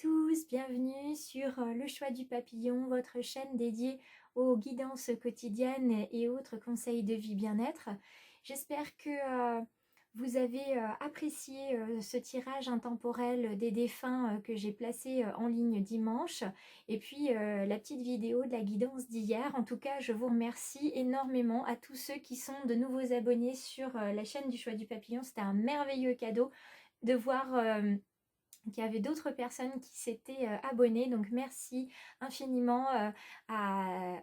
tous, bienvenue sur Le Choix du Papillon, votre chaîne dédiée aux guidances quotidiennes et autres conseils de vie bien-être. J'espère que vous avez apprécié ce tirage intemporel des défunts que j'ai placé en ligne dimanche et puis la petite vidéo de la guidance d'hier. En tout cas, je vous remercie énormément à tous ceux qui sont de nouveaux abonnés sur la chaîne du Choix du Papillon. C'était un merveilleux cadeau de voir qu'il y avait d'autres personnes qui s'étaient abonnées. Donc merci infiniment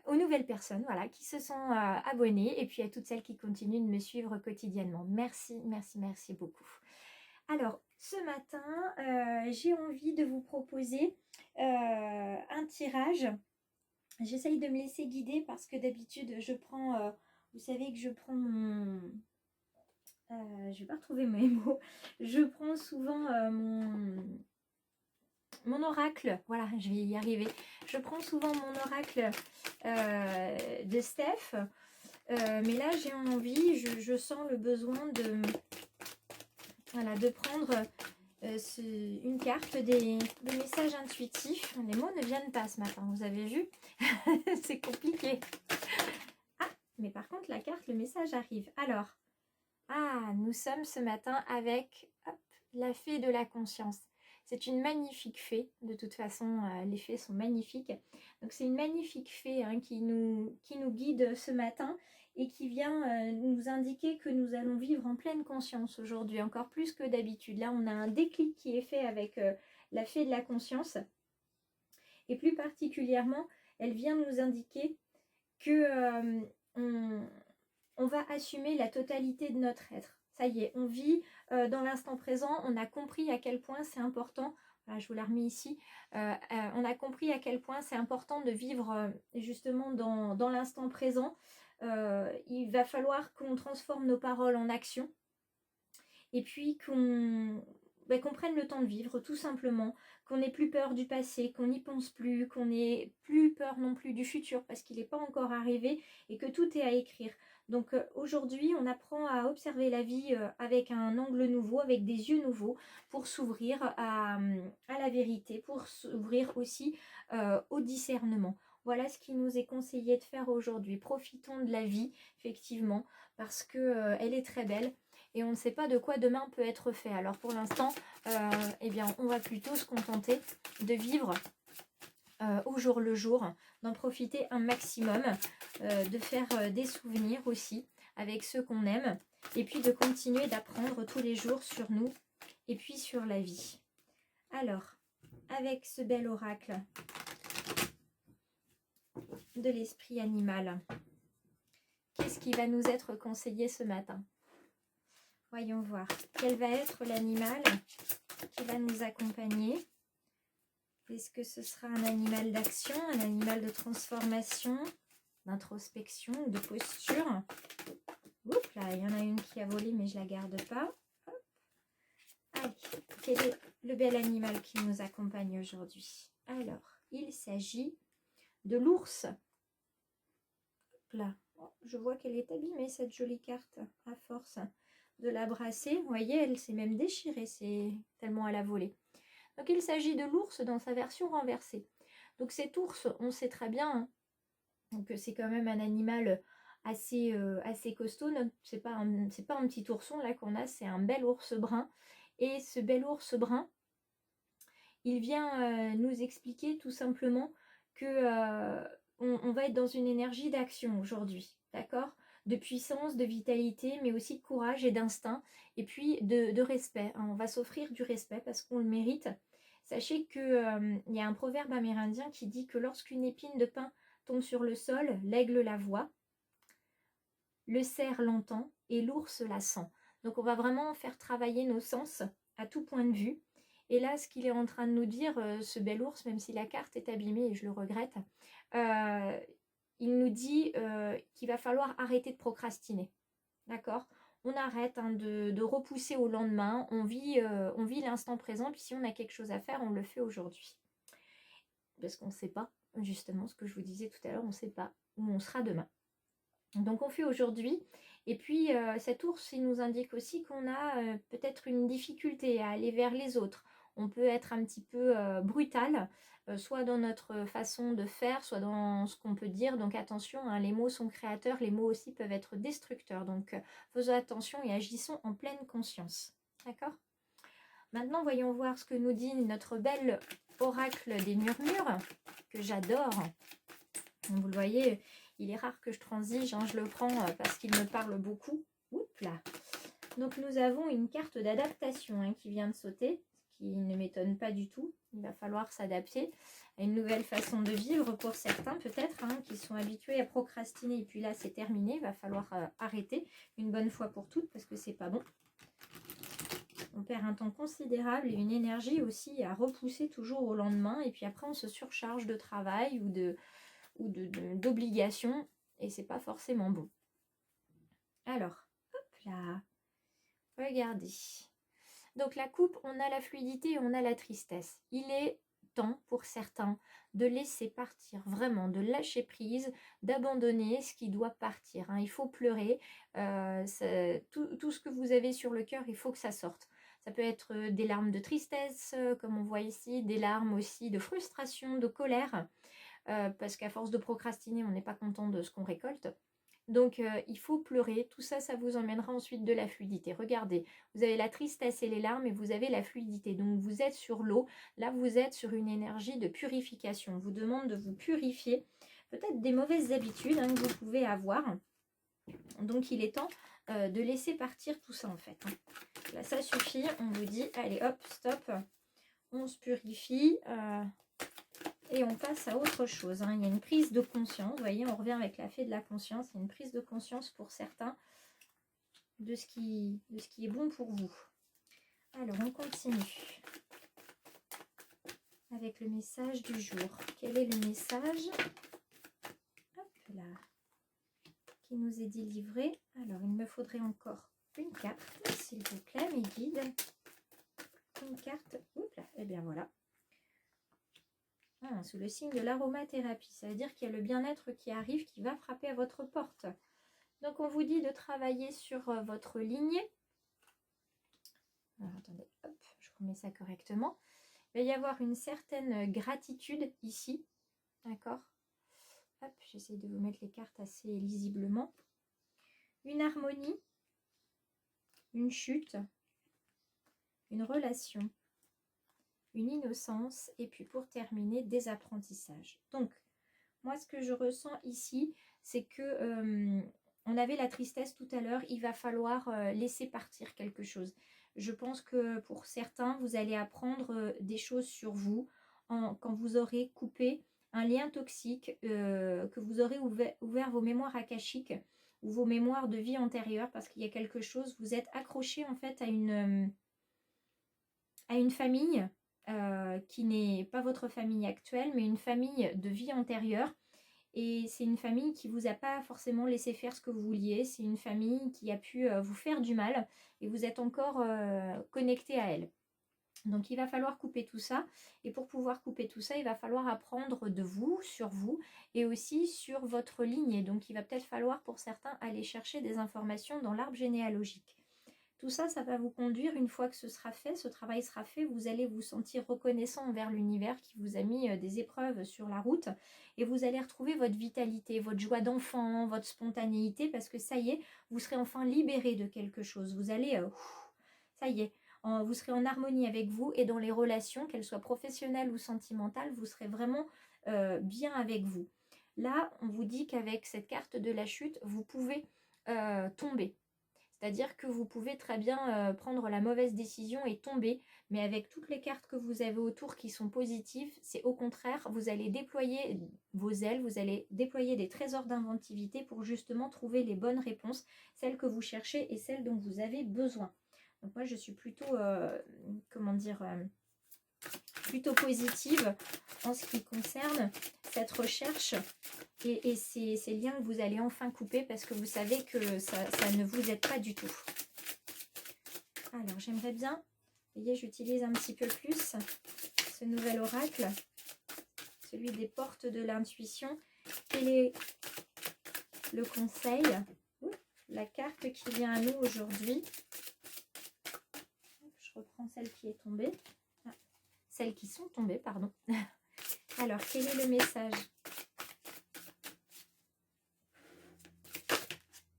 aux nouvelles personnes voilà, qui se sont abonnées et puis à toutes celles qui continuent de me suivre quotidiennement. Merci, merci, merci beaucoup. Alors, ce matin, j'ai envie de vous proposer un tirage. J'essaye de me laisser guider parce que d'habitude, je prends, vous savez que je prends mon... je vais pas retrouver mes mots. Je prends souvent mon oracle. Voilà, je vais y arriver. Je prends souvent mon oracle de Steph. Mais là, j'ai envie, je sens le besoin de, voilà, de prendre une carte des messages intuitifs. Les mots ne viennent pas ce matin, vous avez vu. C'est compliqué. Ah, mais par contre, la carte, le message arrive. Alors... Ah, nous sommes ce matin avec hop, la fée de la conscience. C'est une magnifique fée, de toute façon les fées sont magnifiques. Donc c'est une magnifique fée qui nous guide ce matin et qui vient nous indiquer que nous allons vivre en pleine conscience aujourd'hui, encore plus que d'habitude. Là on a un déclic qui est fait avec la fée de la conscience. Et plus particulièrement, elle vient nous indiquer que on va assumer la totalité de notre être. Ça y est, on vit dans l'instant présent, on a compris à quel point c'est important, voilà, je vous la remets ici, on a compris à quel point c'est important de vivre justement dans l'instant présent. Il va falloir qu'on transforme nos paroles en action et puis qu'on prenne le temps de vivre tout simplement, qu'on n'ait plus peur du passé, qu'on n'y pense plus, qu'on n'ait plus peur non plus du futur parce qu'il n'est pas encore arrivé et que tout est à écrire. Donc aujourd'hui, on apprend à observer la vie avec un angle nouveau, avec des yeux nouveaux pour s'ouvrir à la vérité, pour s'ouvrir aussi au discernement. Voilà ce qui nous est conseillé de faire aujourd'hui. Profitons de la vie, effectivement, parce que elle est très belle et on ne sait pas de quoi demain peut être fait. Alors pour l'instant, eh bien, on va plutôt se contenter de vivre au jour le jour, d'en profiter un maximum, de faire des souvenirs aussi avec ceux qu'on aime et puis de continuer d'apprendre tous les jours sur nous et puis sur la vie. Alors, avec ce bel oracle de l'esprit animal, qu'est-ce qui va nous être conseillé ce matin? Voyons voir. Quel va être l'animal qui va nous accompagner? Est-ce que ce sera un animal d'action, un animal de transformation, d'introspection ou de posture? Oups, là, il y en a une qui a volé, mais je ne la garde pas. Hop. Allez, quel est le bel animal qui nous accompagne aujourd'hui? Alors, il s'agit de l'ours. Là, oh, je vois qu'elle est abîmée, cette jolie carte, à force de la brasser. Vous voyez, elle s'est même déchirée, c'est tellement elle a volé. Donc il s'agit de l'ours dans sa version renversée. Donc cet ours, on sait très bien que c'est quand même un animal assez costaud. C'est pas un petit ourson là qu'on a, c'est un bel ours brun. Et ce bel ours brun, il vient nous expliquer tout simplement que on va être dans une énergie d'action aujourd'hui, d'accord? De puissance, de vitalité, mais aussi de courage et d'instinct, et puis de respect. On va s'offrir du respect parce qu'on le mérite. Sachez qu'il y a un proverbe amérindien qui dit que lorsqu'une épine de pin tombe sur le sol, l'aigle la voit, le cerf l'entend et l'ours la sent. Donc on va vraiment faire travailler nos sens à tout point de vue. Et là, ce qu'il est en train de nous dire, ce bel ours, même si la carte est abîmée et je le regrette, il nous dit qu'il va falloir arrêter de procrastiner. D'accord? On arrête de repousser au lendemain, on vit l'instant présent, puis si on a quelque chose à faire, on le fait aujourd'hui. Parce qu'on ne sait pas, justement, ce que je vous disais tout à l'heure, on ne sait pas où on sera demain. Donc on fait aujourd'hui, et puis cet ours, il nous indique aussi qu'on a peut-être une difficulté à aller vers les autres. on peut être un petit peu brutal, soit dans notre façon de faire, soit dans ce qu'on peut dire. Donc attention, hein, les mots sont créateurs, les mots aussi peuvent être destructeurs. Donc faisons attention et agissons en pleine conscience. D'accord? Maintenant, voyons voir ce que nous dit notre bel oracle des murmures, que j'adore. Vous le voyez, il est rare que je transige, hein, je le prends parce qu'il me parle beaucoup. Oups là. Donc nous avons une carte d'adaptation hein, qui vient de sauter, ce qui ne m'étonne pas du tout. Il va falloir s'adapter à une nouvelle façon de vivre pour certains peut-être, hein, qui sont habitués à procrastiner. Et puis là c'est terminé, il va falloir arrêter une bonne fois pour toutes parce que c'est pas bon. On perd un temps considérable et une énergie aussi à repousser toujours au lendemain. Et puis après on se surcharge de travail ou d'obligations et c'est pas forcément bon. Alors, hop là. Regardez. Donc la coupe, on a la fluidité et on a la tristesse. Il est temps pour certains de laisser partir, vraiment, de lâcher prise, d'abandonner ce qui doit partir. Hein. Il faut pleurer. Tout ce que vous avez sur le cœur, il faut que ça sorte. Ça peut être des larmes de tristesse, comme on voit ici, des larmes aussi de frustration, de colère, parce qu'à force de procrastiner, on n'est pas content de ce qu'on récolte. Donc il faut pleurer, tout ça, ça vous emmènera ensuite de la fluidité. Regardez, vous avez la tristesse et les larmes et vous avez la fluidité. Donc vous êtes sur l'eau, là vous êtes sur une énergie de purification. On vous demande de vous purifier, peut-être des mauvaises habitudes hein, que vous pouvez avoir. Donc il est temps de laisser partir tout ça en fait. Hein. Là ça suffit, on vous dit, allez hop, stop, on se purifie. Et on passe à autre chose. Hein. Il y a une prise de conscience. Vous voyez, on revient avec la fée de la conscience. Il y a une prise de conscience pour certains de ce qui est bon pour vous. Alors, on continue avec le message du jour. Quel est le message? Hop là. Qui nous est délivré. Alors, il me faudrait encore une carte, s'il vous plaît, mes guides. Une carte. Oups là. Et bien voilà. Sous le signe de l'aromathérapie. Ça veut dire qu'il y a le bien-être qui arrive, qui va frapper à votre porte. Donc, on vous dit de travailler sur votre lignée. Alors, attendez, hop, je remets ça correctement. Il va y avoir une certaine gratitude ici. D'accord? Hop, j'essaie de vous mettre les cartes assez lisiblement. Une harmonie, une chute, une relation, une innocence et puis pour terminer des apprentissages. Donc moi ce que je ressens ici c'est que on avait la tristesse tout à l'heure, il va falloir laisser partir quelque chose. Je pense que pour certains vous allez apprendre des choses sur vous quand vous aurez coupé un lien toxique, que vous aurez ouvert vos mémoires akashiques ou vos mémoires de vie antérieure parce qu'il y a quelque chose, vous êtes accroché en fait à une famille qui n'est pas votre famille actuelle, mais une famille de vie antérieure. Et c'est une famille qui ne vous a pas forcément laissé faire ce que vous vouliez. C'est une famille qui a pu vous faire du mal et vous êtes encore connecté à elle. Donc il va falloir couper tout ça. Et pour pouvoir couper tout ça, il va falloir apprendre de vous, sur vous et aussi sur votre lignée. Donc il va peut-être falloir pour certains aller chercher des informations dans l'arbre généalogique. Tout ça, ça va vous conduire, une fois que ce sera fait, ce travail sera fait, vous allez vous sentir reconnaissant envers l'univers qui vous a mis des épreuves sur la route et vous allez retrouver votre vitalité, votre joie d'enfant, votre spontanéité parce que ça y est, vous serez enfin libéré de quelque chose. Vous allez, ça y est, vous serez en harmonie avec vous et dans les relations, qu'elles soient professionnelles ou sentimentales, vous serez vraiment bien avec vous. Là, on vous dit qu'avec cette carte de la chute, vous pouvez tomber. C'est-à-dire que vous pouvez très bien prendre la mauvaise décision et tomber, mais avec toutes les cartes que vous avez autour qui sont positives, c'est au contraire, vous allez déployer vos ailes, vous allez déployer des trésors d'inventivité pour justement trouver les bonnes réponses, celles que vous cherchez et celles dont vous avez besoin. Donc moi je suis plutôt, plutôt positive en ce qui concerne cette recherche et ces liens que vous allez enfin couper parce que vous savez que ça ne vous aide pas du tout. Alors j'aimerais bien, vous voyez, j'utilise un petit peu plus ce nouvel oracle, celui des portes de l'intuition. Quel est le conseil, la carte qui vient à nous aujourd'hui? Je reprends celle qui est tombée. Ah, celles qui sont tombées, pardon. Alors, quel est le message?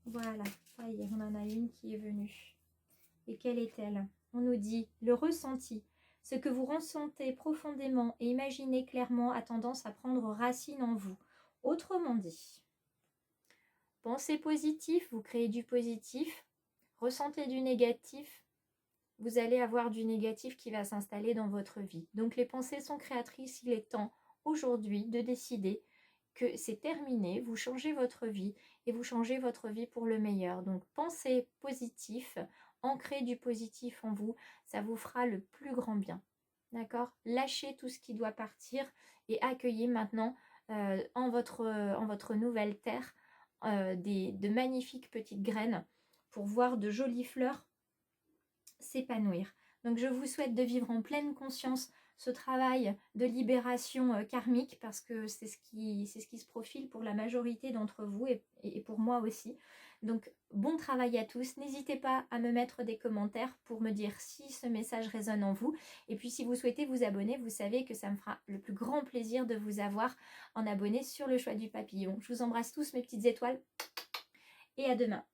Voilà, ça y est, on en a une qui est venue. Et quelle est-elle? On nous dit le ressenti. Ce que vous ressentez profondément et imaginez clairement a tendance à prendre racine en vous. Autrement dit, pensez positif, vous créez du positif. Ressentez du négatif, vous allez avoir du négatif qui va s'installer dans votre vie. Donc les pensées sont créatrices, il est temps aujourd'hui de décider que c'est terminé, vous changez votre vie et vous changez votre vie pour le meilleur. Donc pensez positif, ancrez du positif en vous, ça vous fera le plus grand bien. D'accord? Lâchez tout ce qui doit partir et accueillez maintenant en votre nouvelle terre de magnifiques petites graines pour voir de jolies fleurs s'épanouir. Donc je vous souhaite de vivre en pleine conscience ce travail de libération karmique parce que c'est ce qui se profile pour la majorité d'entre vous et pour moi aussi. Donc bon travail à tous. N'hésitez pas à me mettre des commentaires pour me dire si ce message résonne en vous. Et puis si vous souhaitez vous abonner, vous savez que ça me fera le plus grand plaisir de vous avoir en abonné sur le choix du papillon. Je vous embrasse tous mes petites étoiles et à demain.